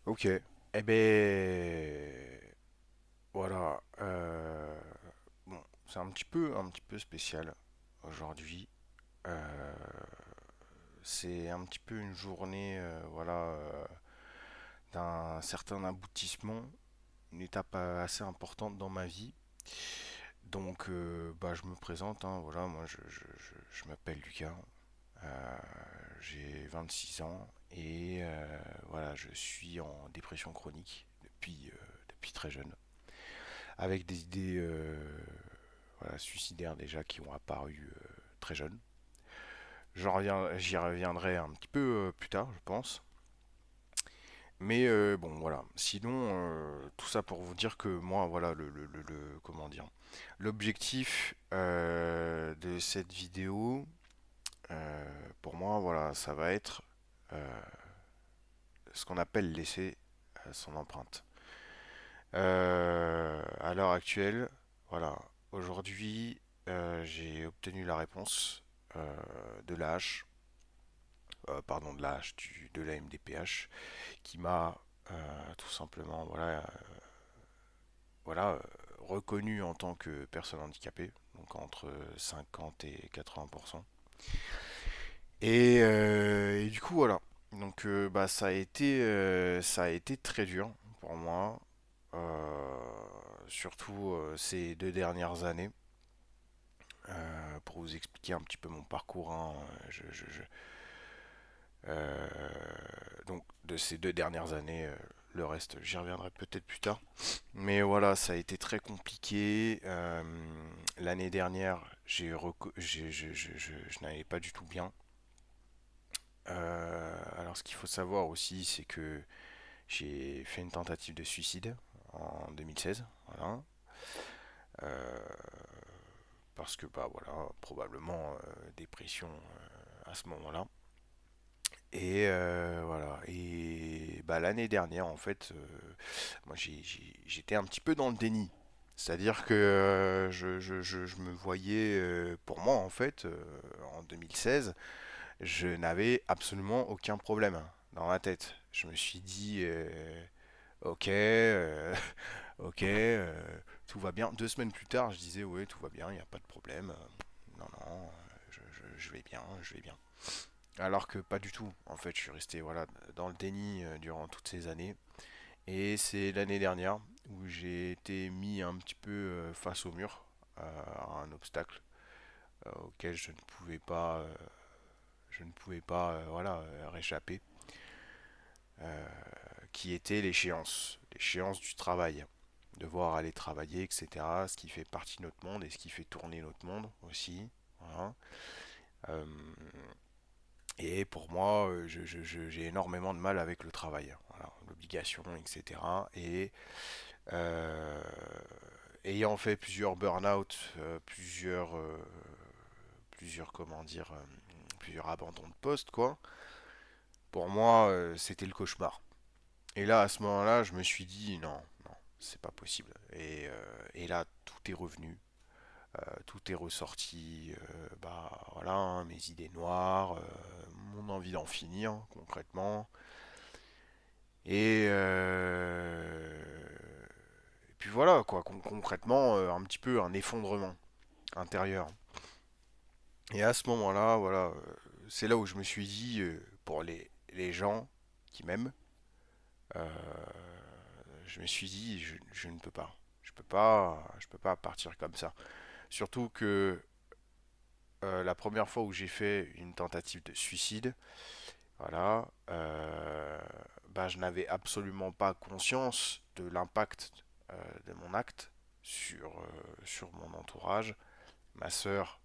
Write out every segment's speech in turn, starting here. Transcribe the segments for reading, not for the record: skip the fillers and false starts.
Ok. Eh ben, voilà. Bon, c'est un petit peu spécial aujourd'hui. Euh, c'est un petit peu une journée, voilà, d'un certain aboutissement, une étape assez importante dans ma vie. Donc, bah, je me présente, hein, voilà, moi, je m'appelle Lucas, euh, j'ai 26 ans et voilà, je suis en dépression chronique depuis très jeune, avec des idées voilà, suicidaires déjà qui ont apparu très jeune. J'y reviendrai un petit peu plus tard, je pense. Mais bon, voilà. Sinon, tout ça pour vous dire que moi, voilà, comment dire, l'objectif de cette vidéo, pour moi, voilà, ça va être ce qu'on appelle laisser son empreinte. À l'heure actuelle, voilà, aujourd'hui, j'ai obtenu la réponse euh, de l'AH, pardon, de l'AH, de la MDPH, qui m'a tout simplement, voilà, reconnu en tant que personne handicapée, donc entre 50 et 80%. Et du coup, voilà. Donc, bah, ça a été très dur pour moi, euh, surtout ces 2 dernières années. Pour vous expliquer un petit peu mon parcours, hein, euh, donc de ces 2 dernières années, le reste, j'y reviendrai peut-être plus tard. Mais voilà, ça a été très compliqué. L'année dernière, je n'allais pas du tout bien. Alors, ce qu'il faut savoir aussi, c'est que j'ai fait une tentative de suicide en 2016. Voilà. Euh, Parce que, bah voilà, probablement dépression à ce moment-là. Et voilà. Et bah, l'année dernière, en fait, moi j'étais un petit peu dans le déni. C'est-à-dire que je me voyais, pour moi en fait, en 2016, je n'avais absolument aucun problème dans ma tête. Je me suis dit, ok, ok, tout va bien. 2 semaines plus tard, je disais, ouais, tout va bien, il n'y a pas de problème. Non, non, je vais bien, je vais bien. Alors que pas du tout. En fait, je suis resté voilà, dans le déni durant toutes ces années. Et c'est l'année dernière où j'ai été mis un petit peu face au mur, à un obstacle auquel je ne pouvais pas voilà, réchapper, qui était l'échéance du travail. Devoir aller travailler, etc. Ce qui fait partie de notre monde et ce qui fait tourner notre monde aussi. Voilà. Euh, Et pour moi, j'ai énormément de mal avec le travail, voilà, l'obligation, etc. Et euh, ayant fait plusieurs burn-out, comment dire, plusieurs abandons de poste, quoi, pour moi, c'était le cauchemar. Et là, à ce moment-là, je me suis dit, non, non, c'est pas possible. Et là, tout est revenu. Tout est ressorti, bah voilà, hein, mes idées noires, mon envie d'en finir concrètement. Et, et puis voilà, quoi, concrètement, un petit peu un effondrement intérieur. Et à ce moment-là, voilà, c'est là où je me suis dit, pour les gens qui m'aiment, euh, je me suis dit, je ne peux pas. Je peux pas partir comme ça. Surtout que la première fois où j'ai fait une tentative de suicide, voilà, bah, je n'avais absolument pas conscience de l'impact de mon acte sur mon entourage. Ma sœur,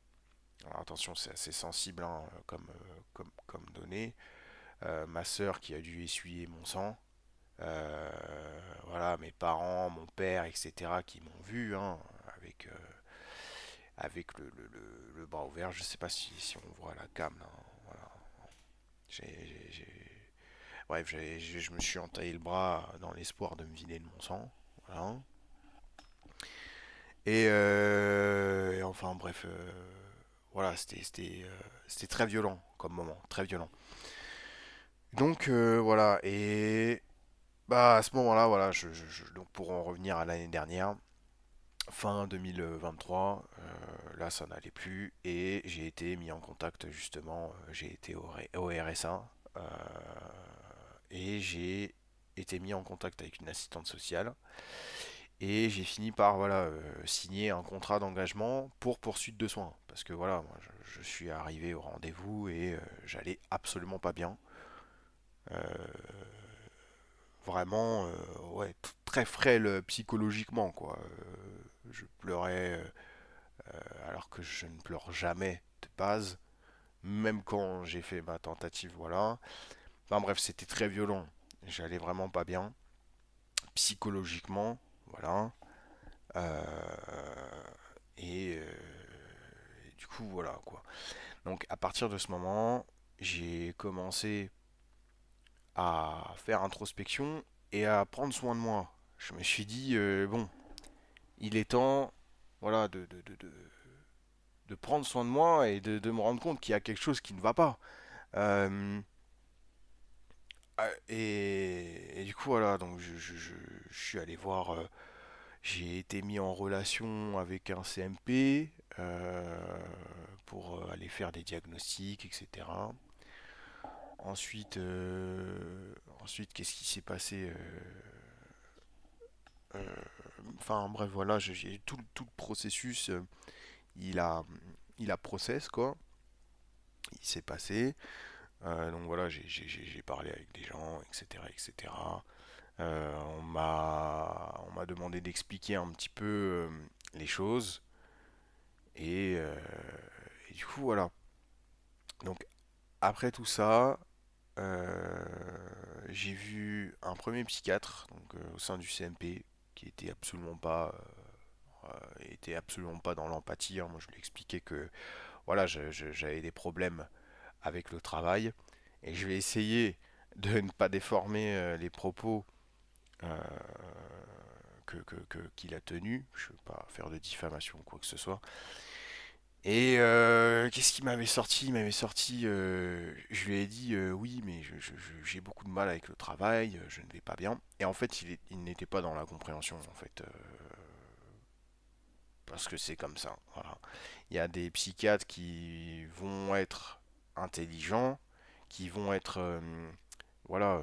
alors attention, c'est assez sensible hein, comme données. Ma sœur qui a dû essuyer mon sang. Euh, voilà, mes parents, mon père, etc., qui m'ont vu hein, avec, avec le bras ouvert. Je sais pas si on voit la cam là. Voilà. Bref, je me suis entaillé le bras dans l'espoir de me vider de mon sang. Voilà. Et enfin, bref, voilà, c'était très violent comme moment, très violent. Donc voilà, et Bah à ce moment-là, voilà, donc pour en revenir à l'année dernière, fin 2023, là ça n'allait plus et j'ai été mis en contact justement, j'ai été au RSA et j'ai été mis en contact avec une assistante sociale et j'ai fini par voilà signer un contrat d'engagement pour poursuite de soins parce que voilà moi je suis arrivé au rendez-vous et j'allais absolument pas bien. Vraiment ouais très frêle psychologiquement quoi. Je pleurais alors que je ne pleure jamais de base, même quand j'ai fait ma tentative, voilà. Enfin bref, c'était très violent. J'allais vraiment pas bien, psychologiquement, voilà. Euh, et, euh, et du coup, voilà quoi. Donc à partir de ce moment, j'ai commencé à faire introspection et à prendre soin de moi. Je me suis dit, bon, il est temps, voilà, de prendre soin de moi et de me rendre compte qu'il y a quelque chose qui ne va pas. Euh, et du coup, voilà, donc je suis allé voir, j'ai été mis en relation avec un CMP pour aller faire des diagnostics, etc. Ensuite, ensuite qu'est-ce qui s'est passé enfin bref, voilà, j'ai tout le processus, il a, il a process, quoi. Il s'est passé. Donc voilà, j'ai parlé avec des gens, etc., etc. On m'a demandé d'expliquer un petit peu les choses. Et, euh, et du coup, voilà. Donc, après tout ça, euh, j'ai vu un premier psychiatre donc, au sein du CMP qui était absolument pas dans l'empathie, hein. Moi, je lui expliquais que voilà, j'avais des problèmes avec le travail et je vais essayer de ne pas déformer les propos euh, qu'il a tenu. Je ne veux pas faire de diffamation ou quoi que ce soit. Et qu'est-ce qu'il m'avait sorti? Il m'avait sorti, je lui ai dit oui, mais j'ai beaucoup de mal avec le travail, je ne vais pas bien. Et en fait, il n'était pas dans la compréhension, en fait, parce que c'est comme ça. Voilà. Il y a des psychiatres qui vont être intelligents, qui vont être voilà,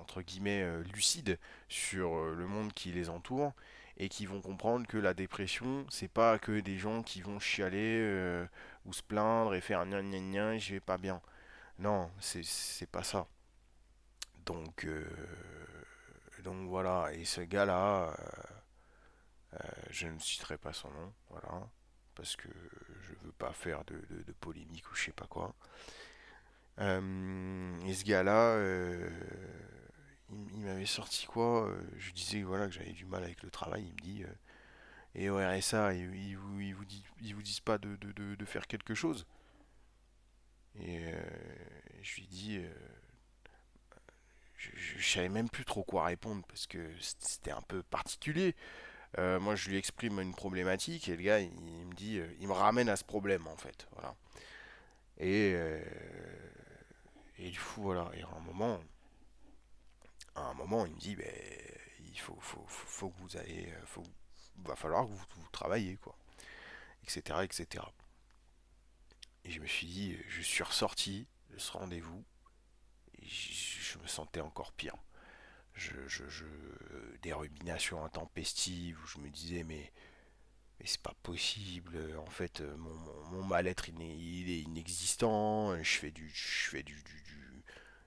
entre guillemets, lucides sur le monde qui les entoure et qui vont comprendre que la dépression, c'est pas que des gens qui vont chialer ou se plaindre et faire un gna gna gna, je vais pas bien. Non, c'est pas ça. Donc, donc voilà, et ce gars-là, je ne citerai pas son nom, voilà, parce que je veux pas faire de polémique ou je sais pas quoi. Et ce gars-là, il m'avait sorti quoi? Je lui disais voilà, que j'avais du mal avec le travail. Il me dit et au RSA, ils vous disent pas de faire quelque chose. Et je lui dis je savais même plus trop quoi répondre parce que c'était un peu particulier. Moi, je lui exprime une problématique et le gars, il me dit, il me ramène à ce problème en fait. Voilà. Et, euh, et du coup, voilà. Et à un moment, il me dit, ben, faut que vous allez, va falloir que vous travaillez, quoi, etc., etc. Et je me suis dit, je suis ressorti de ce rendez-vous, et je me sentais encore pire. Des ruminations intempestives où je me disais, mais c'est pas possible. En fait, mon mal-être, il est inexistant. Je fais du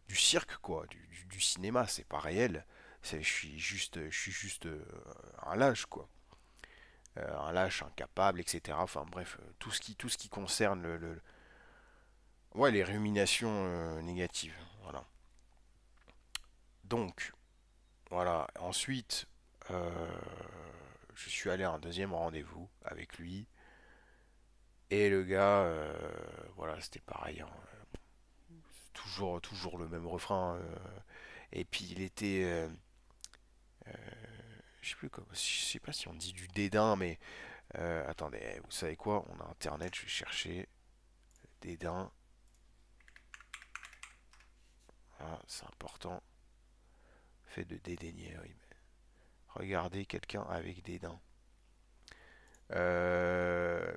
cirque, quoi, du cinéma. C'est pas réel. Je suis juste un lâche, quoi. Un lâche incapable, etc. Enfin bref, tout ce qui concerne ouais, les ruminations négatives. Voilà. Donc, voilà. Ensuite, euh, je suis allé à un deuxième rendez-vous avec lui. Et le gars, voilà, c'était pareil, hein. Toujours le même refrain. Et puis il était, je sais plus comment, je sais pas si on dit du dédain, mais attendez, vous savez quoi? On a internet, je vais chercher dédain. Ah, c'est important. fait de dédaigner, oui. Regarder quelqu'un avec dédain.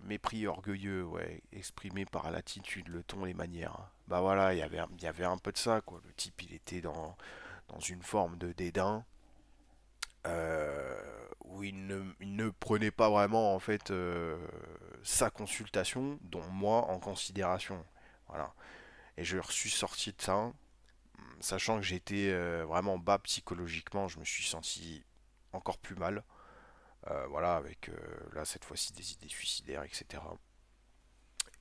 Mépris orgueilleux, ouais, exprimé par l'attitude, le ton, les manières. Bah voilà, il y avait un peu de ça, quoi. Le type, il était dans une forme de dédain, où il ne prenait pas vraiment, en fait, sa consultation, dont moi, en considération. Voilà. Et je suis sorti de ça, sachant que j'étais vraiment bas psychologiquement, je me suis senti encore plus mal. Voilà, avec là cette fois-ci des idées suicidaires, etc.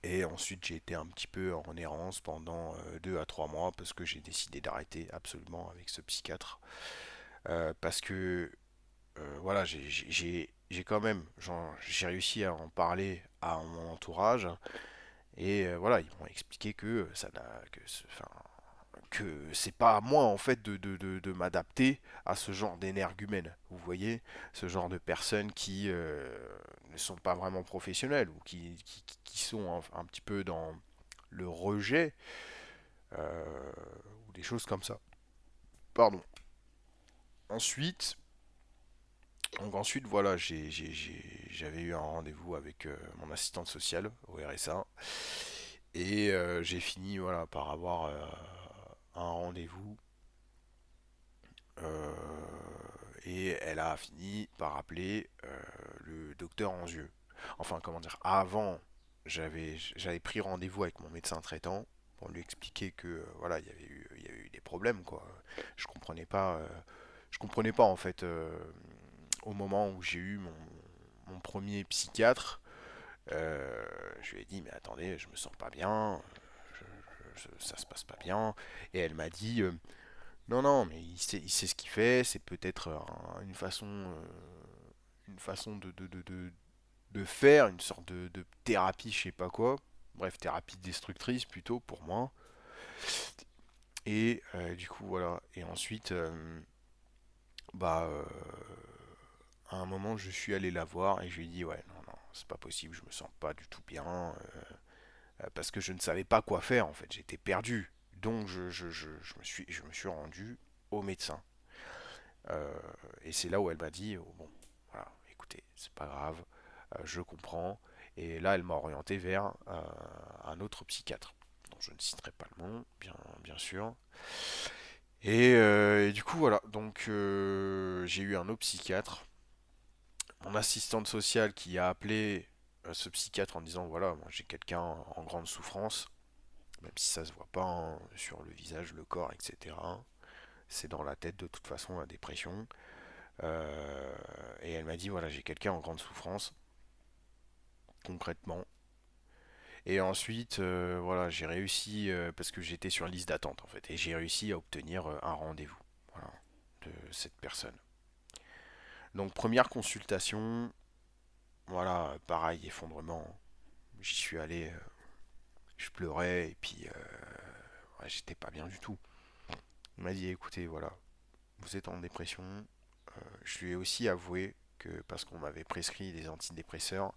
Et ensuite j'ai été un petit peu en errance pendant 2 à 3 mois parce que j'ai décidé d'arrêter absolument avec ce psychiatre. Parce que voilà, j'ai quand même, j'ai réussi à en parler à mon entourage et voilà, ils m'ont expliqué que ça n'a, enfin, que c'est pas à moi en fait de m'adapter à ce genre d'énergumène. Vous voyez, ce genre de personnes qui ne sont pas vraiment professionnelles ou qui sont un petit peu dans le rejet ou des choses comme ça. Pardon. Ensuite, ensuite voilà, j'avais eu un rendez-vous avec mon assistante sociale au RSA et j'ai fini voilà par avoir un rendez-vous. Euh, et elle a fini par appeler le docteur Angieux. Enfin, comment dire, avant, j'avais pris rendez-vous avec mon médecin traitant pour lui expliquer que voilà, il y avait eu des problèmes, quoi. Je comprenais pas, je comprenais pas en fait au moment où j'ai eu mon premier psychiatre. Je lui ai dit mais attendez, je me sens pas bien, ça se passe pas bien. Et elle m'a dit non, non, mais il sait ce qu'il fait, c'est peut-être une façon de faire, une sorte de thérapie, je sais pas quoi. Bref, thérapie destructrice plutôt pour moi. Et du coup, voilà. Et ensuite, bah, à un moment, je suis allé la voir et je lui ai dit, ouais, non, non, c'est pas possible, je me sens pas du tout bien. Parce que je ne savais pas quoi faire en fait, j'étais perdu. Donc je me suis rendu au médecin. Euh, et c'est là où elle m'a dit, oh, bon, voilà, écoutez, c'est pas grave, je comprends. Et là, elle m'a orienté vers un autre psychiatre, dont je ne citerai pas le nom, bien sûr. Et du coup, voilà, donc j'ai eu un autre psychiatre, mon assistante sociale qui a appelé ce psychiatre en disant, voilà, moi j'ai quelqu'un en grande souffrance, même si ça se voit pas hein, sur le visage, le corps, etc. C'est dans la tête de toute façon la dépression. Et elle m'a dit voilà, j'ai quelqu'un en grande souffrance, concrètement. Et ensuite, voilà, j'ai réussi, parce que j'étais sur liste d'attente en fait, et j'ai réussi à obtenir un rendez-vous voilà, de cette personne. Donc, première consultation, voilà, pareil, effondrement. J'y suis allé, je pleurais, et puis ouais, j'étais pas bien du tout. Il m'a dit écoutez, voilà, vous êtes en dépression. Je lui ai aussi avoué que, parce qu'on m'avait prescrit des antidépresseurs,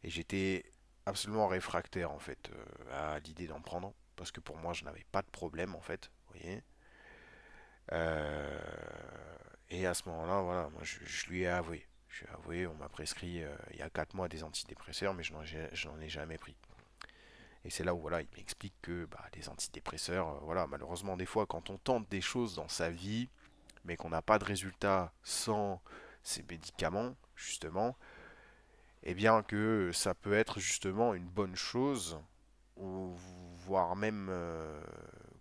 et j'étais absolument réfractaire en fait à l'idée d'en prendre parce que pour moi je n'avais pas de problème en fait, vous voyez. Euh, et à ce moment-là, voilà, moi je lui ai avoué. Je lui ai avoué, on m'a prescrit il y a 4 mois des antidépresseurs, mais je n'en ai jamais pris. Et c'est là où voilà, il m'explique que bah, les antidépresseurs, voilà, malheureusement des fois quand on tente des choses dans sa vie, mais qu'on n'a pas de résultat sans ces médicaments, justement, eh bien que ça peut être justement une bonne chose, ou voire même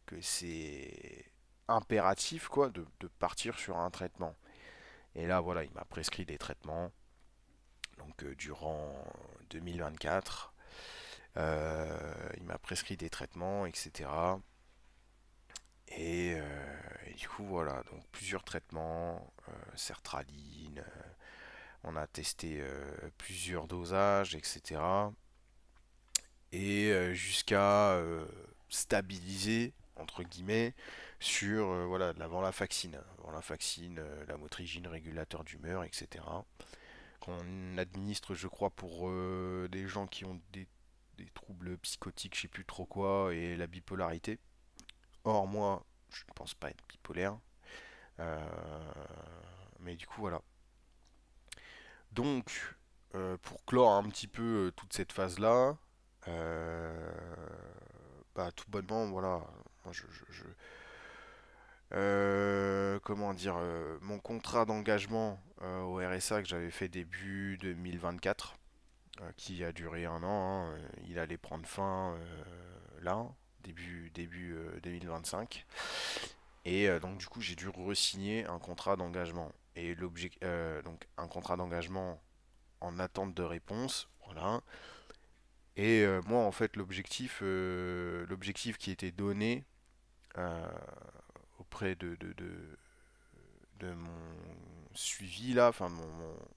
que c'est impératif quoi de partir sur un traitement. Et là voilà, il m'a prescrit des traitements donc durant 2024. Il m'a prescrit des traitements, etc. Et du coup voilà, donc plusieurs traitements, sertraline, on a testé plusieurs dosages, etc. Et jusqu'à stabiliser entre guillemets sur voilà de la venlafaxine, la motrigine, régulateur d'humeur, etc. Qu'on administre, je crois, pour des gens qui ont des troubles psychotiques, je sais plus trop quoi, et la bipolarité. Or moi, je ne pense pas être bipolaire. Euh, mais du coup, voilà. Donc, pour clore un petit peu toute cette phase-là, euh, bah, tout bonnement, voilà, moi comment dire, mon contrat d'engagement au RSA que j'avais fait début 2024, qui a duré un an, hein, il allait prendre fin là, début 2025. Et donc du coup j'ai dû re-signer un contrat d'engagement. Et donc un contrat d'engagement en attente de réponse, voilà. Et moi en fait l'objectif qui était donné euh, auprès de mon suivi là, enfin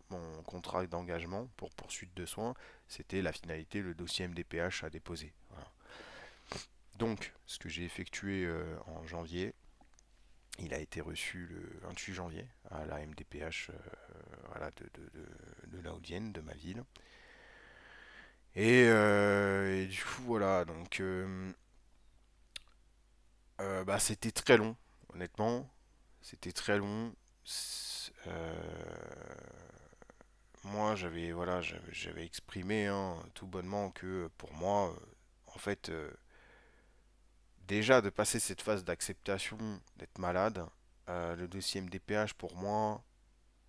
mon contrat d'engagement pour poursuite de soins, c'était la finalité, le dossier MDPH à déposer. Voilà. Donc, ce que j'ai effectué en janvier, il a été reçu le 28 janvier à la MDPH voilà, de la Haute-Vienne, de ma ville. Et du coup, voilà, donc bah, c'était très long, honnêtement. C'était très long. Moi, j'avais exprimé hein, tout bonnement que pour moi, en fait, déjà de passer cette phase d'acceptation d'être malade, le dossier MDPH pour moi,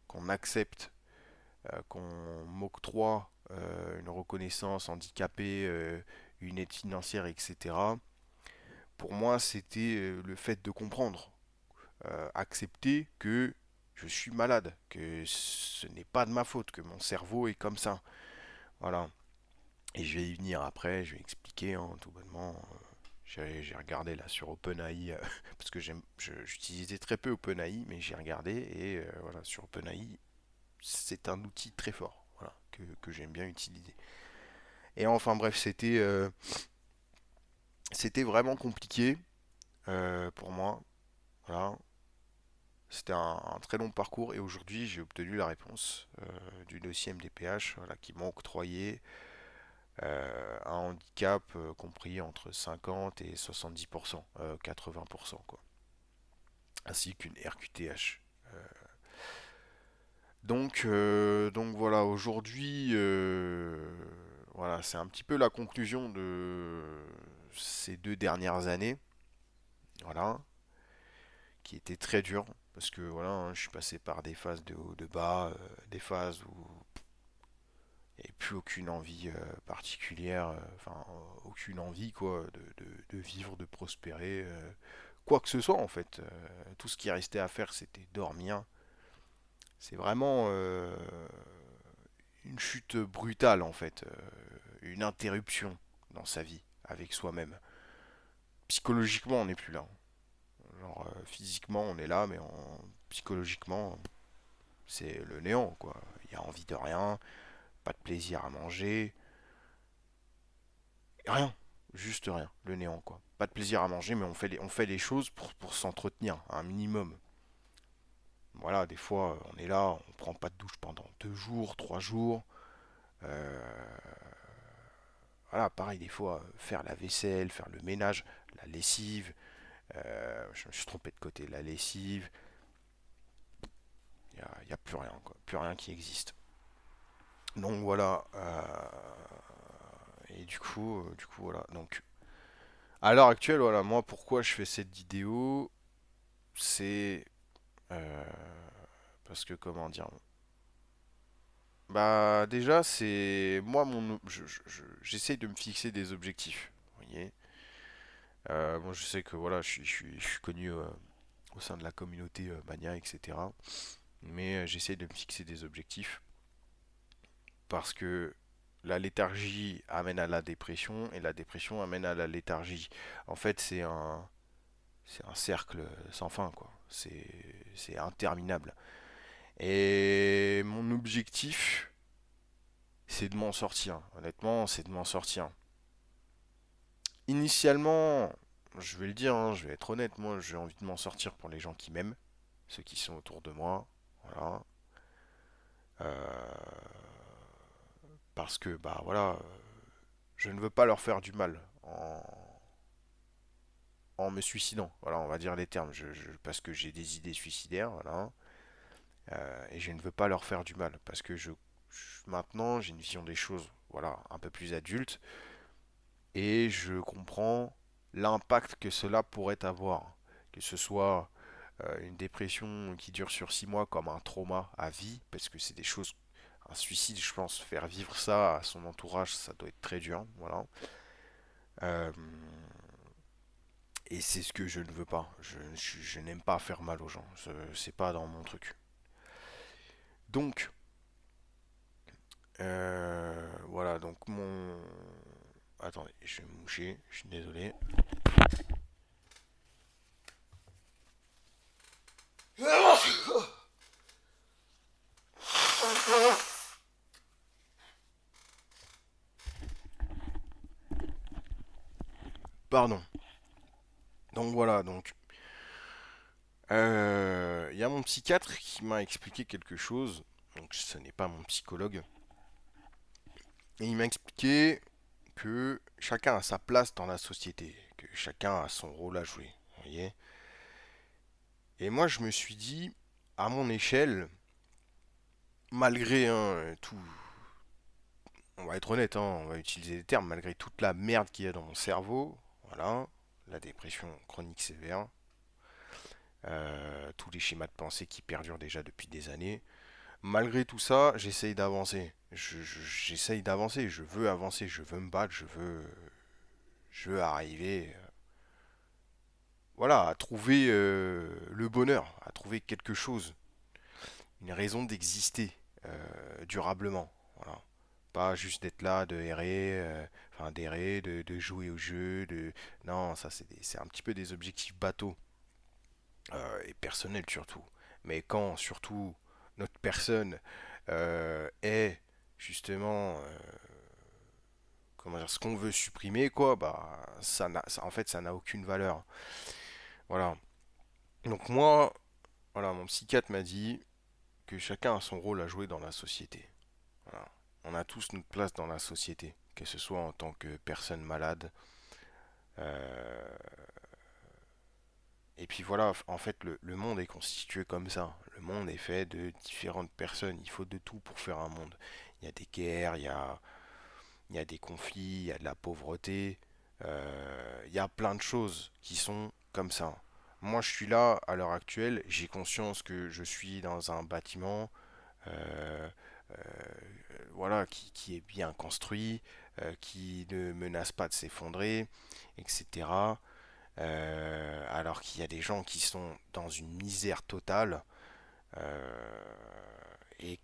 qu'on accepte, qu'on m'octroie une reconnaissance handicapée, une aide financière, etc. Pour moi, c'était le fait de comprendre, accepter que je suis malade, que ce n'est pas de ma faute, que mon cerveau est comme ça. Voilà. Et je vais y venir après, je vais expliquer hein, tout bonnement. J'ai regardé là sur OpenAI, parce que j'utilisais très peu OpenAI, mais j'ai regardé et voilà, sur OpenAI, c'est un outil très fort, voilà, que j'aime bien utiliser. Et enfin bref, c'était vraiment compliqué pour moi, voilà. C'était un très long parcours et aujourd'hui j'ai obtenu la réponse du dossier MDPH voilà, qui m'a octroyé un handicap compris entre 50 et 70%, 80% quoi, ainsi qu'une RQTH. Donc voilà, aujourd'hui, voilà, c'est un petit peu la conclusion de ces 2 dernières années, voilà, qui étaient très dures, parce que voilà, hein, je suis passé par des phases de haut, de bas, des phases où il n'y avait plus aucune envie particulière, enfin, aucune envie, quoi, de vivre, de prospérer, quoi que ce soit, en fait. Tout ce qui restait à faire, c'était dormir. C'est vraiment une chute brutale en fait, une interruption dans sa vie avec soi-même. Psychologiquement, on n'est plus là. Genre physiquement, on est là, mais psychologiquement, c'est le néant quoi. Il y a envie de rien, pas de plaisir à manger, rien, juste rien, le néant quoi. Pas de plaisir à manger, mais on fait les choses pour s'entretenir, un minimum. Voilà, des fois, on est là, on prend pas de douche pendant 2 jours, 3 jours. Euh, Voilà, pareil, des fois, faire la vaisselle, faire le ménage, la lessive. Je me suis trompé de côté, la lessive. Il y a plus rien, quoi. Plus rien qui existe. Donc voilà. Et du coup, voilà. Donc, à l'heure actuelle, voilà, moi, pourquoi je fais cette vidéo, c'est euh, parce que, comment dire, bah, déjà, c'est moi, j'essaye de me fixer des objectifs. Vous voyez. Moi, je sais que voilà, je suis connu au sein de la communauté Mania, etc. Mais j'essaie de me fixer des objectifs parce que la léthargie amène à la dépression et la dépression amène à la léthargie. En fait, c'est un cercle sans fin, quoi. C'est interminable. Et mon objectif, c'est de m'en sortir. Honnêtement, c'est de m'en sortir. Initialement, je vais le dire, hein, je vais être honnête, moi j'ai envie de m'en sortir pour les gens qui m'aiment, ceux qui sont autour de moi. Voilà. Euh, Parce que, bah voilà, je ne veux pas leur faire du mal en me suicidant. Voilà, on va dire les termes. Parce que j'ai des idées suicidaires, voilà. Et je ne veux pas leur faire du mal. Parce que maintenant, j'ai une vision des choses, voilà, un peu plus adulte. Et je comprends l'impact que cela pourrait avoir. Que ce soit une dépression qui dure sur 6 mois comme un trauma à vie, parce que c'est des choses, un suicide, je pense, faire vivre ça à son entourage, ça doit être très dur, voilà. Euh, et c'est ce que je ne veux pas. Je n'aime pas faire mal aux gens. C'est pas dans mon truc. Donc, voilà, donc mon... Attendez, je vais me moucher, je suis désolé. Pardon. Donc voilà, donc il y a mon psychiatre qui m'a expliqué quelque chose. Donc ce n'est pas mon psychologue. Et il m'a expliqué que chacun a sa place dans la société, que chacun a son rôle à jouer. Vous voyez. Et moi je me suis dit, à mon échelle, malgré tout, on va être honnête, on va utiliser les termes, malgré toute la merde qu'il y a dans mon cerveau, voilà, la dépression chronique sévère, tous les schémas de pensée qui perdurent déjà depuis des années, malgré tout ça, j'essaye d'avancer. J'essaye d'avancer, je veux avancer, je veux me battre, je veux arriver, voilà, à trouver le bonheur, à trouver quelque chose, une raison d'exister durablement. Voilà. Pas juste d'être là, de errer, d'errer, de jouer au jeu, de... Non, ça c'est un petit peu des objectifs bateaux, et personnels surtout. Mais quand surtout notre personne est justement comment dire, ce qu'on veut supprimer, quoi, bah en fait ça n'a aucune valeur. Voilà. Donc moi, voilà, mon psychiatre m'a dit que chacun a son rôle à jouer dans la société. Voilà. On a tous notre place dans la société, que ce soit en tant que personne malade. euh, et puis voilà, en fait, le monde est constitué comme ça. Le monde est fait de différentes personnes. Il faut de tout pour faire un monde. Il y a des guerres, il y a des conflits, il y a de la pauvreté. Il y a plein de choses qui sont comme ça. Moi, je suis là à l'heure actuelle. J'ai conscience que je suis dans un bâtiment euh, euh, voilà, qui est bien construit, qui ne menace pas de s'effondrer, etc. Alors qu'il y a des gens qui sont dans une misère totale euh, et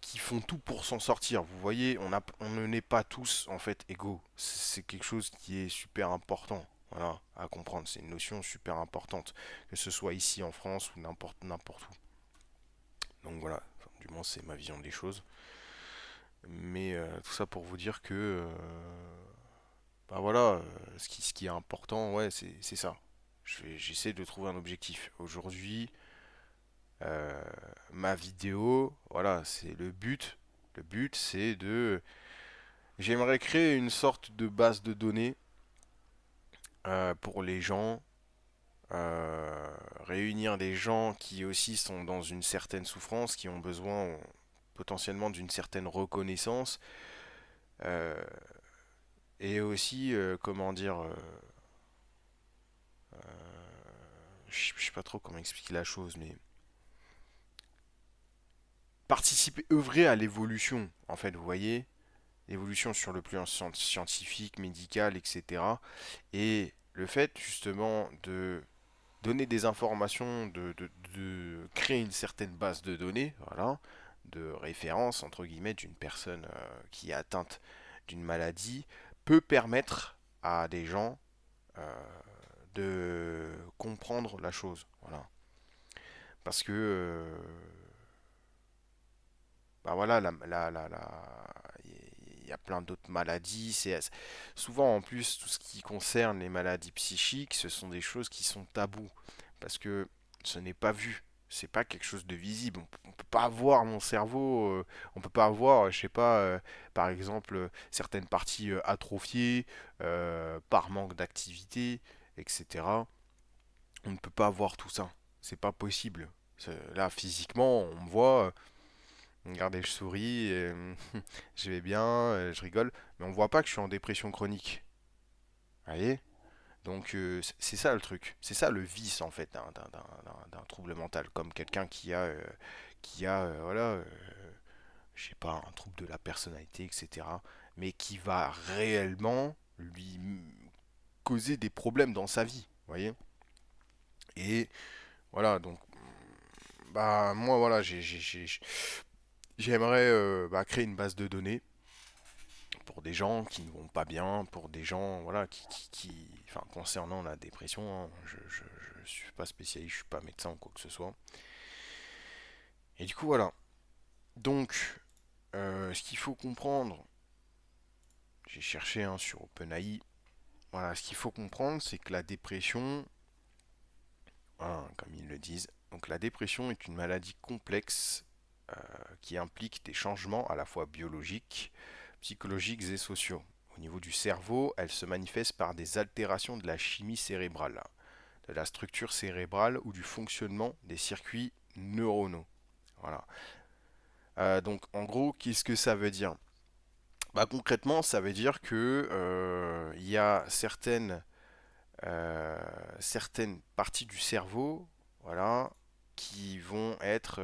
qui font tout pour s'en sortir. Vous voyez, on ne n'est pas tous en fait égaux. C'est quelque chose qui est super important. Voilà, à comprendre, c'est une notion super importante, que ce soit ici en France ou n'importe où. Donc voilà, enfin, du moins c'est ma vision des choses. Mais tout ça pour vous dire que, bah voilà, ce qui est important, ouais, c'est ça. J'essaie de trouver un objectif. Aujourd'hui, euh, ma vidéo, voilà, c'est le but. Le but, c'est de... J'aimerais créer une sorte de base de données pour les gens, réunir des gens qui aussi sont dans une certaine souffrance, qui ont besoin potentiellement d'une certaine reconnaissance, euh, et aussi, comment dire, je sais pas trop comment expliquer la chose, mais participer, œuvrer à l'évolution, en fait, vous voyez, l'évolution sur le plan scientifique, médical, etc. Et le fait justement de donner des informations, de créer une certaine base de données, voilà, de référence entre guillemets d'une personne qui est atteinte d'une maladie, peut permettre à des gens de comprendre la chose, voilà. Parce que bah voilà, il y a plein d'autres maladies. Souvent en plus tout ce qui concerne les maladies psychiques, ce sont des choses qui sont tabous parce que ce n'est pas vu. C'est pas quelque chose de visible. On peut pas voir mon cerveau. On peut pas voir, je sais pas, par exemple, certaines parties atrophiées par manque d'activité. etc. On ne peut pas avoir tout ça. C'est pas possible. Là, physiquement, on me voit, regardez, je souris, je vais bien, je rigole, mais on voit pas que je suis en dépression chronique. Vous voyez? Donc c'est ça le truc, c'est ça le vice en fait d'un trouble mental, comme quelqu'un qui a voilà, je sais pas, un trouble de la personnalité, etc. Mais qui va réellement lui causer des problèmes dans sa vie, vous voyez? Et voilà, donc bah moi voilà, j'aimerais bah, créer une base de données pour des gens qui ne vont pas bien, pour des gens voilà enfin concernant la dépression, hein, je suis pas spécialiste, je suis pas médecin ou quoi que ce soit. Et du coup voilà. Donc ce qu'il faut comprendre, j'ai cherché hein, sur OpenAI. Voilà, ce qu'il faut comprendre, c'est que la dépression, voilà, comme ils le disent, donc la dépression est une maladie complexe qui implique des changements à la fois biologiques, psychologiques et sociaux. Au niveau du cerveau, elle se manifeste par des altérations de la chimie cérébrale, de la structure cérébrale ou du fonctionnement des circuits neuronaux. Voilà. Donc en gros, qu'est-ce que ça veut dire? Bah, concrètement, ça veut dire que il y a certaines parties du cerveau, voilà, qui vont être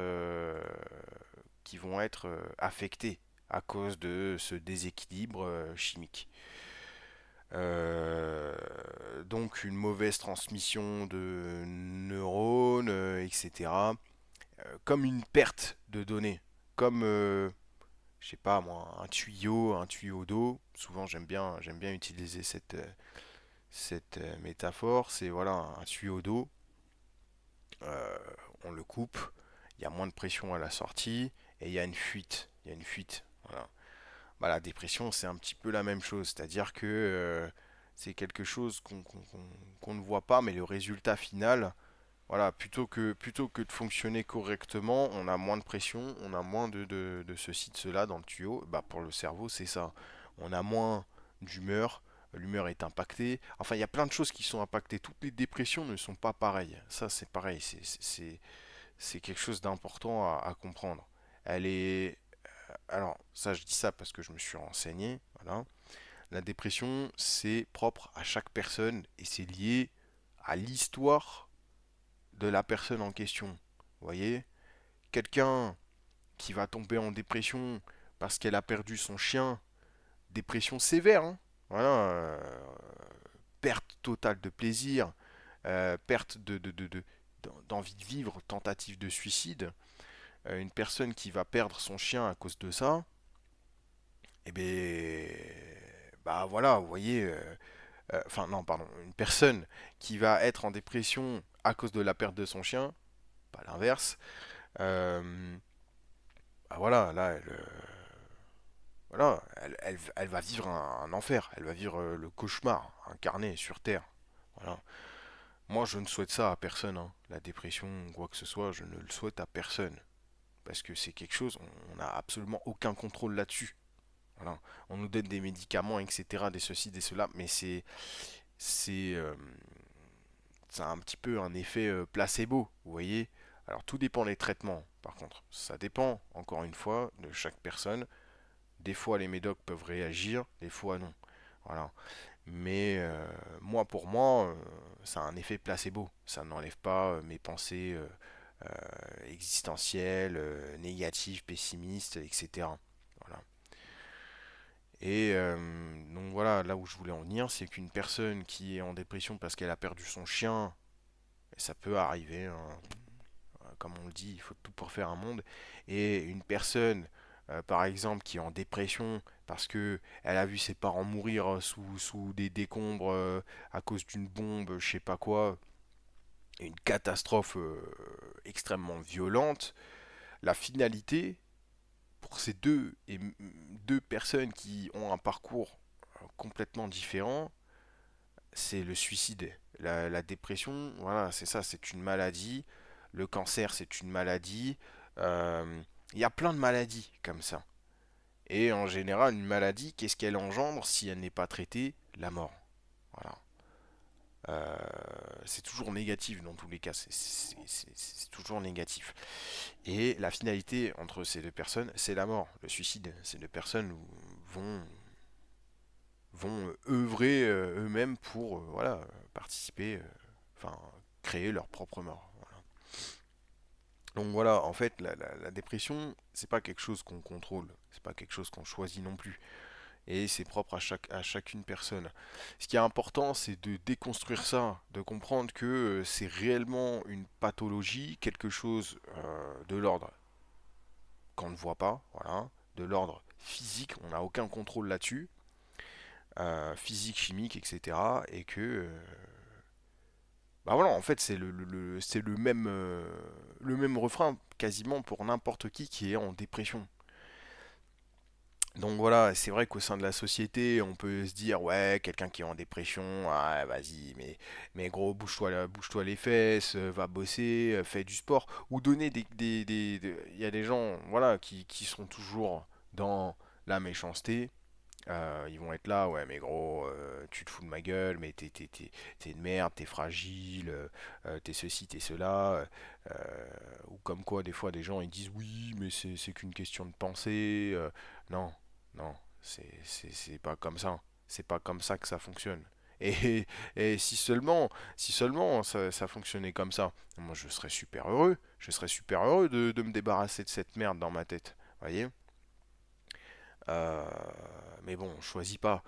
affectées à cause de ce déséquilibre chimique. Euh, donc une mauvaise transmission de neurones, etc. Comme une perte de données, comme je sais pas moi, un tuyau d'eau. Souvent j'aime bien utiliser cette métaphore. C'est voilà un tuyau d'eau. euh, on le coupe, il y a moins de pression à la sortie et il y a une fuite. Il y a une fuite. Voilà. Bah, la dépression, c'est un petit peu la même chose. C'est-à-dire que c'est quelque chose qu'on ne voit pas, mais le résultat final, voilà, plutôt que de fonctionner correctement, on a moins de pression, on a moins de ceci, de cela dans le tuyau. Bah, pour le cerveau, c'est ça. On a moins d'humeur, l'humeur est impactée. Enfin, il y a plein de choses qui sont impactées. Toutes les dépressions ne sont pas pareilles. Ça, c'est pareil. C'est quelque chose d'important à comprendre. Elle est. Alors, ça, je dis ça parce que je me suis renseigné. Voilà. La dépression, c'est propre à chaque personne et c'est lié à l'histoire de la personne en question. Vous voyez, quelqu'un qui va tomber en dépression parce qu'elle a perdu son chien, dépression sévère, hein. Voilà, perte totale de plaisir, perte d'envie de vivre, tentative de suicide. Une personne qui va perdre son chien à cause de ça, eh bien, bah voilà, vous voyez, enfin non, pardon, une personne qui va être en dépression à cause de la perte de son chien, pas l'inverse, euh, bah voilà, là, voilà, elle va vivre un enfer, elle va vivre le cauchemar incarné sur Terre. Voilà. Moi, je ne souhaite ça à personne, hein. La dépression ou quoi que ce soit, je ne le souhaite à personne. Parce que c'est quelque chose, on n'a absolument aucun contrôle là-dessus. Voilà. On nous donne des médicaments, etc., des ceci, des cela, mais c'est, euh, ça a un petit peu un effet placebo, vous voyez. Alors tout dépend des traitements, par contre. Ça dépend, encore une fois, de chaque personne. Des fois, les médocs peuvent réagir, des fois non. Voilà. Mais moi, pour moi, ça a un effet placebo. Ça n'enlève pas mes pensées existentielles, négatives, pessimistes, etc. Voilà. Et donc voilà, là où je voulais en venir, c'est qu'une personne qui est en dépression parce qu'elle a perdu son chien, et ça peut arriver, hein, comme on le dit, il faut tout pour faire un monde. Et une personne, par exemple, qui est en dépression parce que elle a vu ses parents mourir sous des décombres à cause d'une bombe, je sais pas quoi, une catastrophe extrêmement violente, la finalité pour ces deux personnes qui ont un parcours complètement différent, c'est le suicide. La dépression, voilà, c'est ça, c'est une maladie. Le cancer, c'est une maladie. Euh, Il y a plein de maladies comme ça. Et en général, une maladie, qu'est-ce qu'elle engendre si elle n'est pas traitée? La mort. Voilà. Euh, c'est toujours négatif dans tous les cas, c'est toujours négatif. Et la finalité entre ces deux personnes, c'est la mort, le suicide. Ces deux personnes vont œuvrer eux-mêmes pour voilà, participer, enfin créer leur propre mort. Voilà. Donc voilà, en fait, la dépression, c'est pas quelque chose qu'on contrôle, c'est pas quelque chose qu'on choisit non plus, et c'est propre à chacune personne. Ce qui est important, c'est de déconstruire ça, de comprendre que c'est réellement une pathologie, quelque chose de l'ordre qu'on ne voit pas, voilà, de l'ordre physique, on n'a aucun contrôle là-dessus, physique, chimique, etc. Et que, bah voilà, en fait, c'est le même refrain quasiment pour n'importe qui est en dépression. Donc voilà, c'est vrai qu'au sein de la société, on peut se dire, ouais, quelqu'un qui est en dépression, ah, vas-y, mais gros, bouge-toi les fesses, va bosser, fais du sport, ou donner il y a des gens, voilà, qui sont toujours dans la méchanceté. Ils vont être là, ouais, mais gros, tu te fous de ma gueule, mais t'es une merde, t'es fragile, t'es ceci, t'es cela. Ou comme quoi, des fois, des gens ils disent oui, mais c'est qu'une question de pensée. Non, non, c'est pas comme ça. C'est pas comme ça que ça fonctionne. Et, et si seulement ça fonctionnait comme ça, moi je serais super heureux. Je serais super heureux de me débarrasser de cette merde dans ma tête. Voyez. Euh, mais bon, on choisit pas.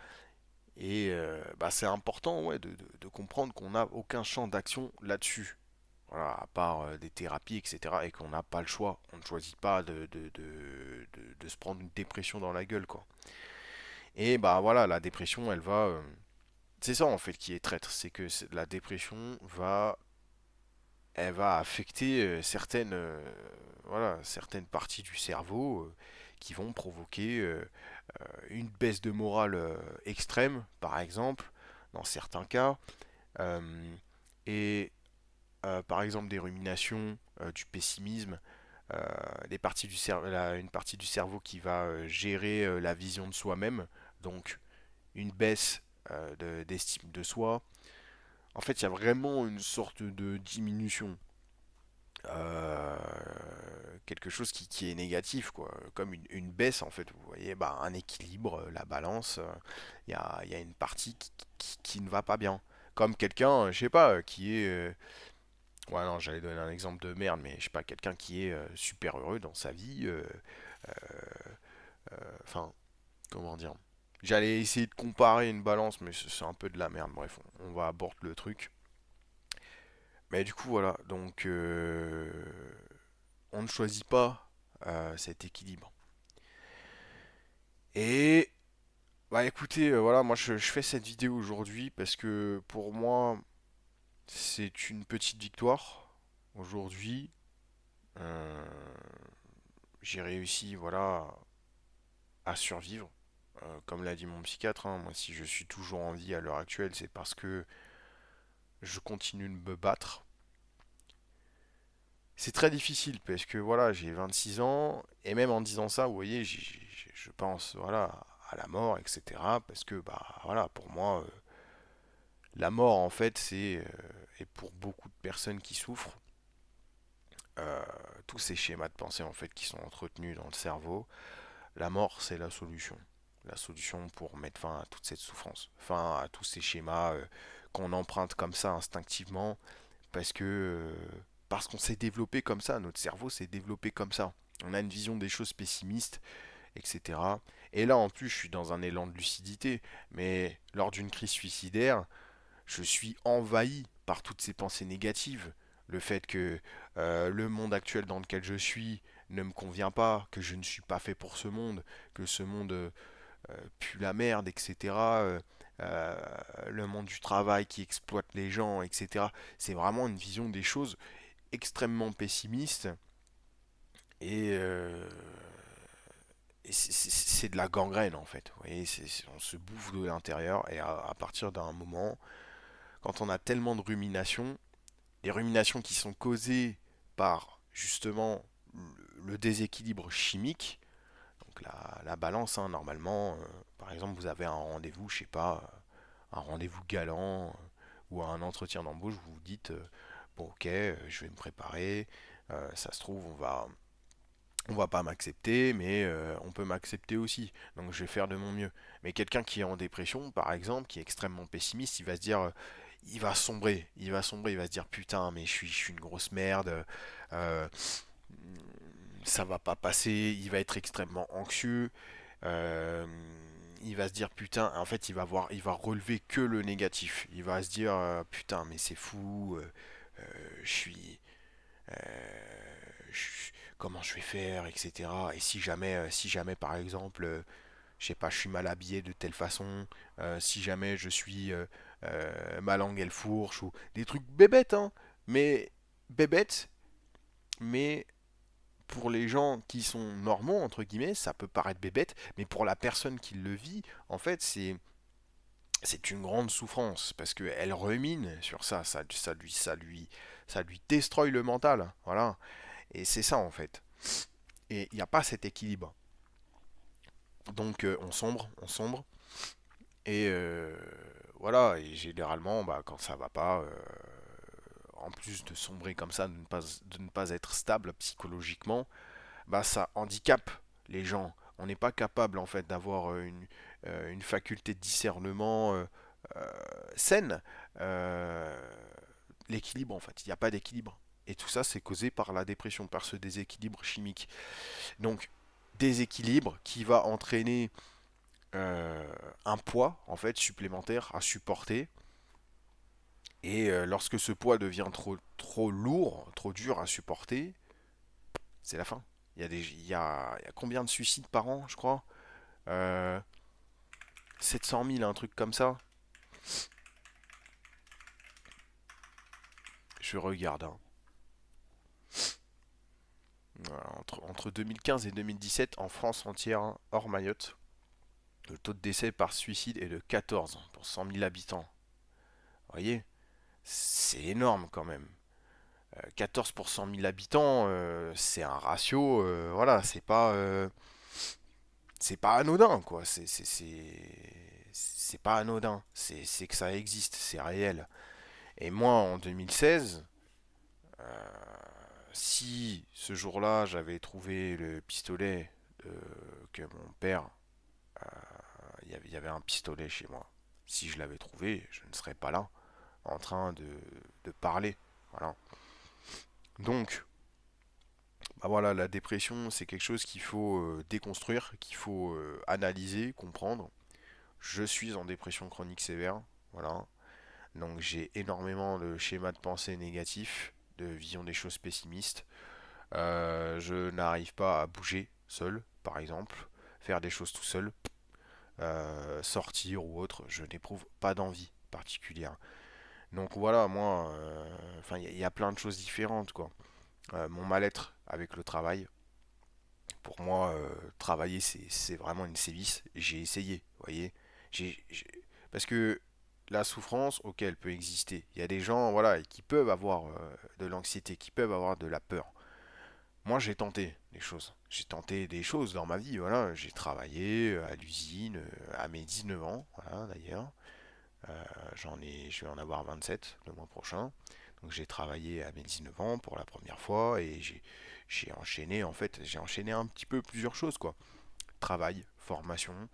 Et bah, c'est important ouais, de comprendre qu'on n'a aucun champ d'action là-dessus. Voilà, à part des thérapies, etc. Et qu'on n'a pas le choix. On ne choisit pas de se prendre une dépression dans la gueule, quoi. Et bah voilà, la dépression, elle va. C'est ça en fait qui est traître. C'est que la dépression va. Elle va affecter voilà, certaines parties du cerveau qui vont provoquer une baisse de morale extrême, par exemple, dans certains cas, euh, et par exemple des ruminations, du pessimisme, euh, une partie du cerveau qui va gérer la vision de soi-même, donc une baisse d'estime de soi. En fait, il y a vraiment une sorte de diminution. euh, Quelque chose qui est négatif, quoi. Comme une baisse, en fait. Vous voyez, bah, un équilibre, la balance, il y a une partie qui ne va pas bien. Comme quelqu'un, je sais pas, qui est. Ouais, non, j'allais donner un exemple de merde, mais je sais pas, quelqu'un qui est super heureux dans sa vie. Enfin, comment dire. J'allais essayer de comparer une balance, mais c'est un peu de la merde. Bref, on va aborder le truc. Mais du coup, voilà. Donc, on ne choisit pas cet équilibre. Et bah écoutez, voilà, moi je fais cette vidéo aujourd'hui parce que pour moi c'est une petite victoire. Aujourd'hui, euh, j'ai réussi, voilà, à survivre. Comme l'a dit mon psychiatre, hein, moi si je suis toujours en vie à l'heure actuelle, c'est parce que je continue de me battre. C'est très difficile parce que voilà, j'ai 26 ans et même en disant ça, vous voyez, je pense voilà à la mort, etc. Parce que bah voilà, pour moi, la mort, en fait, et pour beaucoup de personnes qui souffrent, euh, tous ces schémas de pensée, en fait, qui sont entretenus dans le cerveau, la mort, c'est la solution. La solution pour mettre fin à toute cette souffrance, fin à tous ces schémas qu'on emprunte comme ça instinctivement, parce que parce qu'on s'est développé comme ça, notre cerveau s'est développé comme ça. On a une vision des choses pessimistes, etc. Et là, en plus, je suis dans un élan de lucidité, mais lors d'une crise suicidaire, je suis envahi par toutes ces pensées négatives. Le fait que le monde actuel dans lequel je suis ne me convient pas, que je ne suis pas fait pour ce monde, que ce monde pue la merde, etc. Euh, le monde du travail qui exploite les gens, etc. C'est vraiment une vision des choses extrêmement pessimiste et c'est de la gangrène en fait. Vous voyez, on se bouffe de l'intérieur et à partir d'un moment, quand on a tellement de ruminations, des ruminations qui sont causées par justement le déséquilibre chimique, donc la balance, hein, normalement, par exemple, vous avez un rendez-vous, je sais pas, un rendez-vous galant ou à un entretien d'embauche, vous vous dites, bon ok, je vais me préparer, ça se trouve, on va pas m'accepter, mais on peut m'accepter aussi. Donc je vais faire de mon mieux. Mais quelqu'un qui est en dépression, par exemple, qui est extrêmement pessimiste, il va se dire, il va sombrer, il va se dire putain, mais je suis une grosse merde, euh, ça va pas passer, il va être extrêmement anxieux, euh, il va se dire putain, en fait il va relever que le négatif. Il va se dire putain, mais c'est fou, je suis, comment je vais faire, etc. Et si jamais par exemple, je sais pas, je suis mal habillé de telle façon, si jamais je suis ma langue elle fourche ou des trucs bébêtes, hein, mais bébêtes, mais pour les gens qui sont normaux entre guillemets, ça peut paraître bébête, mais pour la personne qui le vit, en fait, c'est une grande souffrance parce qu'elle rumine sur ça, ça lui destroy le mental, voilà. Et c'est ça en fait. Et il n'y a pas cet équilibre. Donc on sombre, et voilà. Et généralement, bah, quand ça va pas, en plus de sombrer comme ça, de ne pas être stable psychologiquement, bah ça handicape les gens. On n'est pas capable en fait d'avoir une faculté de discernement euh, saine. Euh, L'équilibre en fait, il n'y a pas d'équilibre. Et tout ça, c'est causé par la dépression, par ce déséquilibre chimique. Donc, déséquilibre qui va entraîner un poids en fait supplémentaire à supporter. Et lorsque ce poids devient trop lourd, trop dur à supporter, c'est la fin. Il y a combien de suicides par an, je crois, 700 000, un truc comme ça. Je regarde, hein. Voilà, entre 2015 et 2017, en France entière, hein, hors Mayotte, le taux de décès par suicide est de 14 pour 100 000 habitants. Vous voyez, c'est énorme quand même. 14 pour 100 000 habitants, c'est un ratio, voilà, c'est pas anodin, quoi. C'est pas anodin. C'est que ça existe, c'est réel. Et moi, en 2016, si ce jour-là, j'avais trouvé le pistolet que mon père, il y avait un pistolet chez moi. Si je l'avais trouvé, je ne serais pas là, en train de parler. Voilà. Donc, bah voilà, la dépression, c'est quelque chose qu'il faut déconstruire, qu'il faut analyser, comprendre. Je suis en dépression chronique sévère, voilà. Donc j'ai énormément de schémas de pensée négatifs, de vision des choses pessimistes. Je n'arrive pas à bouger seul, par exemple, faire des choses tout seul, sortir ou autre. Je n'éprouve pas d'envie particulière. Donc voilà, moi, enfin, il y a plein de choses différentes, quoi. Mon mal-être avec le travail, pour moi, travailler, c'est vraiment une sévice. J'ai essayé, vous voyez. J'ai- Parce que la souffrance, ok, elle peut exister. Il y a des gens, voilà, qui peuvent avoir de l'anxiété, qui peuvent avoir de la peur. Moi, j'ai tenté des choses. J'ai tenté des choses dans ma vie, voilà. J'ai travaillé à l'usine à mes 19 ans, voilà, d'ailleurs. Je vais en avoir 27 le mois prochain. Donc j'ai travaillé à mes 19 ans pour la première fois et j'ai enchaîné, en fait, j'ai enchaîné un petit peu plusieurs choses, quoi. Travail, formation,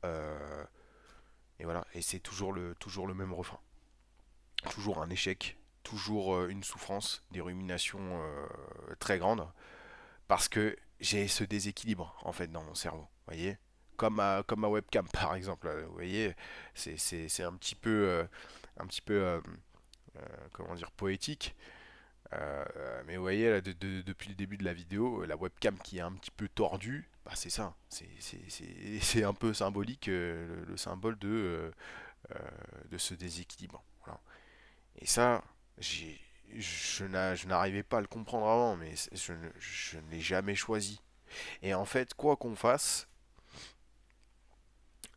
euh, et voilà. Et c'est toujours le même refrain. Toujours un échec, toujours une souffrance, des ruminations très grandes, parce que j'ai ce déséquilibre, en fait, dans mon cerveau, vous voyez. Comme ma webcam, par exemple, vous voyez, c'est un petit peu comment dire, poétique. Mais vous voyez, là, depuis le début de la vidéo, la webcam qui est un petit peu tordue, bah c'est ça. C'est un peu symbolique, le symbole euh, de ce déséquilibre. Voilà. Et ça, j'ai, je n'arrivais pas à le comprendre avant, mais je ne l'ai jamais choisi. Et en fait, quoi qu'on fasse,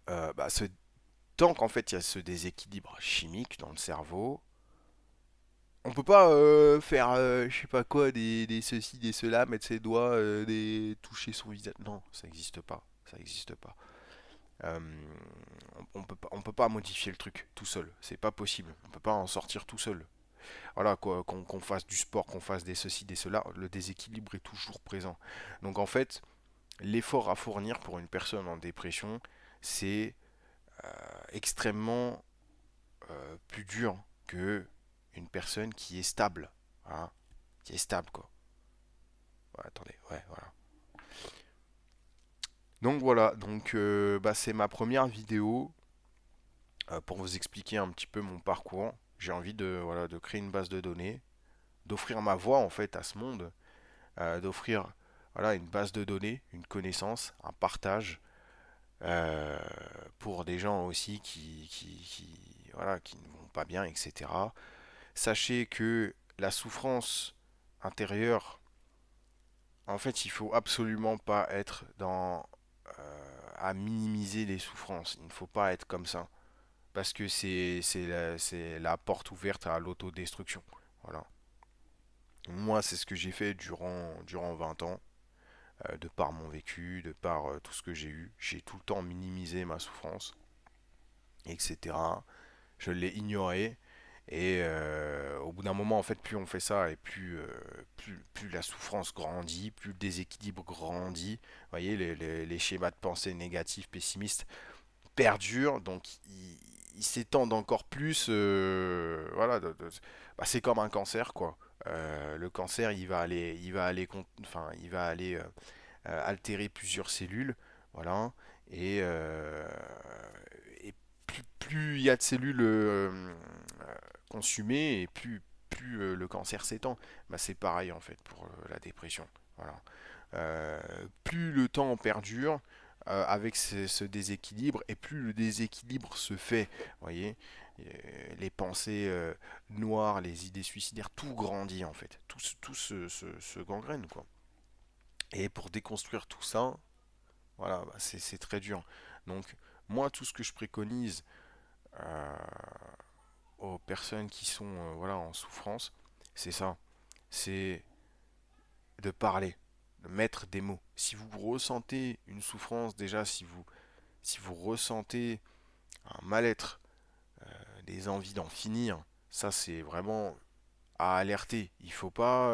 bah, tant qu'en fait il y a ce déséquilibre chimique dans le cerveau, on peut pas faire, je sais pas quoi, des ceci, des cela, mettre ses doigts, toucher son visage. Non, ça n'existe pas. Ça n'existe pas. Euh, on peut pas modifier le truc tout seul. C'est pas possible. On peut pas en sortir tout seul. Voilà, quoi, qu'on fasse du sport, qu'on fasse des ceci, des cela, le déséquilibre est toujours présent. Donc en fait, l'effort à fournir pour une personne en dépression, c'est extrêmement plus dur que une personne qui est stable. Hein, qui est stable, quoi. Ouais, attendez, ouais, voilà. Donc voilà, donc bah, c'est ma première vidéo pour vous expliquer un petit peu mon parcours. J'ai envie de, voilà, de créer une base de données, d'offrir ma voix en fait à ce monde, d'offrir voilà, une base de données, une connaissance, un partage euh, pour des gens aussi voilà, qui ne vont pas bien, etc. Sachez que la souffrance intérieure, en fait, il faut absolument pas être dans à minimiser les souffrances. Il ne faut pas être comme ça parce que c'est la porte ouverte à l'autodestruction. Voilà. Moi, c'est ce que j'ai fait durant 20 ans, de par mon vécu, de par tout ce que j'ai eu. J'ai tout le temps minimisé ma souffrance, etc. Je l'ai ignoré. Et au bout d'un moment, en fait, plus on fait ça et plus la souffrance grandit, plus le déséquilibre grandit. Vous voyez, les schémas de pensée négatifs, pessimistes perdurent, donc ils s'étendent encore plus. Voilà, bah, c'est comme un cancer, quoi. Le cancer, il va aller altérer plusieurs cellules, voilà, et, et plus il y a de cellules consumées et plus le cancer s'étend. Bah, c'est pareil en fait pour la dépression. Voilà. Euh, Plus le temps perdure avec ce déséquilibre et plus le déséquilibre se fait. Vous voyez, les pensées noires, les idées suicidaires, tout grandit en fait. Tout se gangrène quoi. Et pour déconstruire tout ça, voilà, bah, c'est très dur. Donc moi, tout ce que je préconise euh, aux personnes qui sont voilà, en souffrance, c'est ça. C'est de parler, de mettre des mots. Si vous ressentez une souffrance, déjà, si vous ressentez un mal-être, des envies d'en finir, ça c'est vraiment à alerter. Il faut pas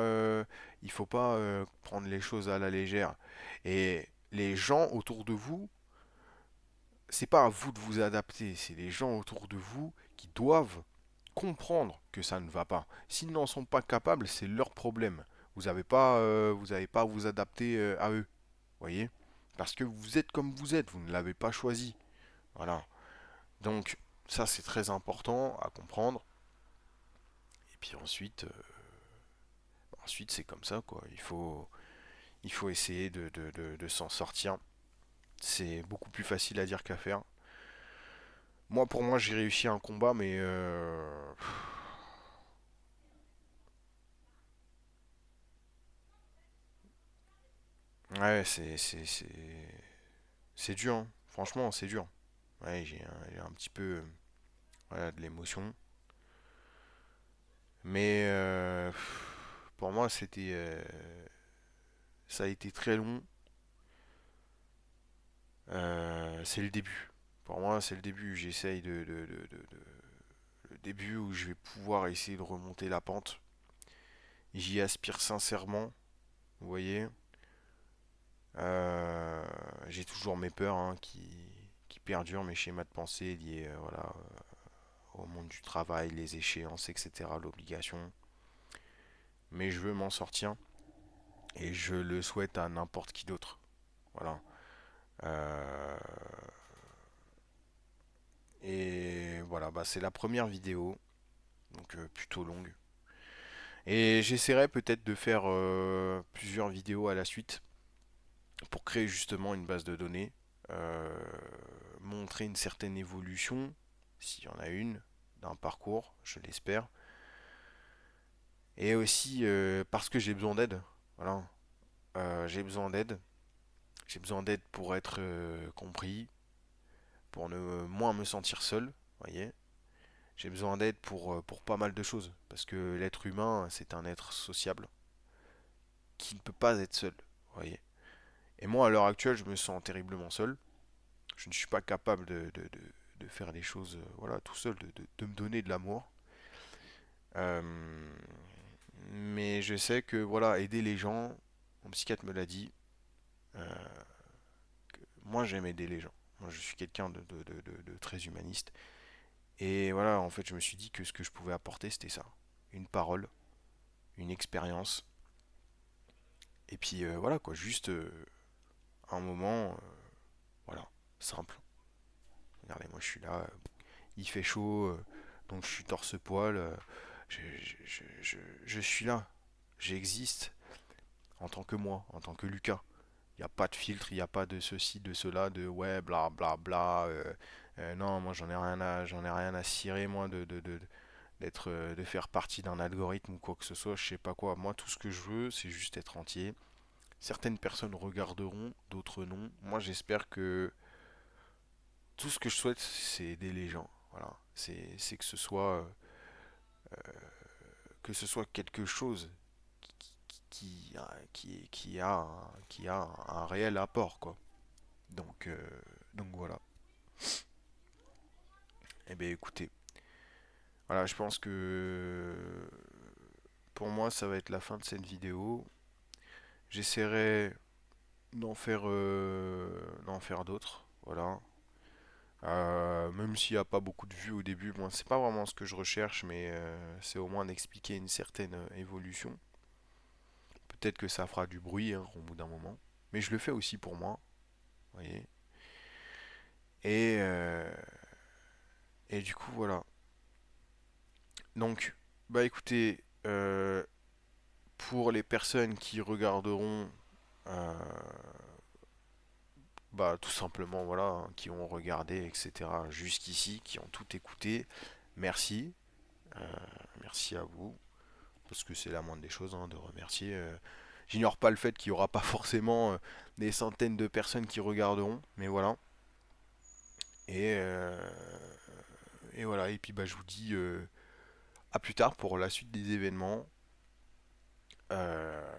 prendre les choses à la légère. Et les gens autour de vous, c'est pas à vous de vous adapter, c'est les gens autour de vous qui doivent comprendre que ça ne va pas. S'ils n'en sont pas capables, c'est leur problème. Vous avez pas à vous adapter à eux, voyez? Parce que vous êtes comme vous êtes, vous ne l'avez pas choisi. Voilà. Donc ça c'est très important à comprendre. Et puis ensuite c'est comme ça quoi. Il faut essayer de s'en sortir. C'est beaucoup plus facile à dire qu'à faire. Moi pour moi j'ai réussi un combat mais ouais c'est dur, hein. Franchement c'est dur. Ouais j'ai un petit peu voilà, de l'émotion. Mais pour moi ça a été très long. C'est le début. Pour moi, c'est le début. J'essaye le début où je vais pouvoir essayer de remonter la pente. J'y aspire sincèrement, vous voyez. Euh, j'ai toujours mes peurs hein, qui perdurent, mes schémas de pensée liés voilà, au monde du travail, les échéances, etc., l'obligation. Mais je veux m'en sortir et je le souhaite à n'importe qui d'autre. Voilà. Euh, et voilà, bah, c'est la première vidéo, donc plutôt longue. Et j'essaierai peut-être de faire plusieurs vidéos à la suite pour créer justement une base de données, euh, montrer une certaine évolution, s'il y en a une, d'un parcours, je l'espère. Et aussi parce que j'ai besoin d'aide. Voilà. J'ai besoin d'aide. J'ai besoin d'aide pour être compris, pour ne moins me sentir seul, voyez. J'ai besoin d'aide pour pas mal de choses. Parce que l'être humain, c'est un être sociable qui ne peut pas être seul, voyez. Et moi, à l'heure actuelle, je me sens terriblement seul. Je ne suis pas capable de faire les choses voilà, tout seul, de me donner de l'amour. Euh, mais je sais que voilà, aider les gens, mon psychiatre me l'a dit, euh, moi j'aime aider les gens. Moi je suis quelqu'un de très humaniste. Et voilà, en fait je me suis dit que ce que je pouvais apporter c'était ça. Une parole, une expérience. Et puis voilà quoi, juste un moment, voilà, simple. Regardez, moi je suis là, il fait chaud, donc je suis torse-poil. Je suis là. J'existe en tant que moi, en tant que Lucas. Il n'y a pas de filtre, il n'y a pas de ceci, de cela, de ouais, bla bla bla. Non, moi j'en ai rien à cirer, moi, d'être, de faire partie d'un algorithme ou quoi que ce soit, je sais pas quoi. Moi, tout ce que je veux, c'est juste être entier. Certaines personnes regarderont, d'autres non. Moi, j'espère que tout ce que je souhaite, c'est aider les gens. Voilà. C'est que ce soit quelque chose qui a un réel apport, quoi. Donc, euh, donc voilà. Eh bien, écoutez, voilà, je pense que pour moi, ça va être la fin de cette vidéo. J'essaierai d'en faire d'autres. Voilà. Même s'il n'y a pas beaucoup de vues au début, moi, c'est pas vraiment ce que je recherche, mais c'est au moins d'expliquer une certaine évolution. Peut-être que ça fera du bruit hein, au bout d'un moment. Mais je le fais aussi pour moi, vous voyez. Et, euh, et du coup, voilà. Donc, bah écoutez, pour les personnes qui regarderont, euh, bah tout simplement, voilà, hein, qui ont regardé, etc., jusqu'ici, qui ont tout écouté, merci. Euh, merci à vous, parce que c'est la moindre des choses hein, de remercier. J'ignore pas le fait qu'il n'y aura pas forcément des centaines de personnes qui regarderont, mais voilà. Et, euh, et voilà, et puis bah, je vous dis à plus tard pour la suite des événements. Euh,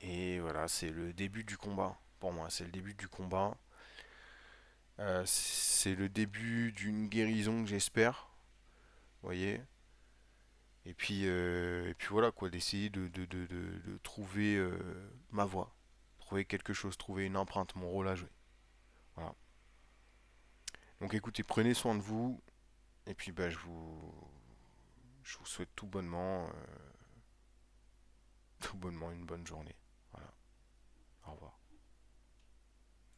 et voilà, c'est le début du combat. Pour moi, c'est le début du combat. C'est le début d'une guérison que j'espère. Vous voyez. Et puis voilà quoi, d'essayer de trouver ma voie, trouver quelque chose, trouver une empreinte, mon rôle à jouer. Voilà. Donc écoutez, prenez soin de vous. Et puis bah, je vous souhaite tout bonnement une bonne journée. Voilà. Au revoir.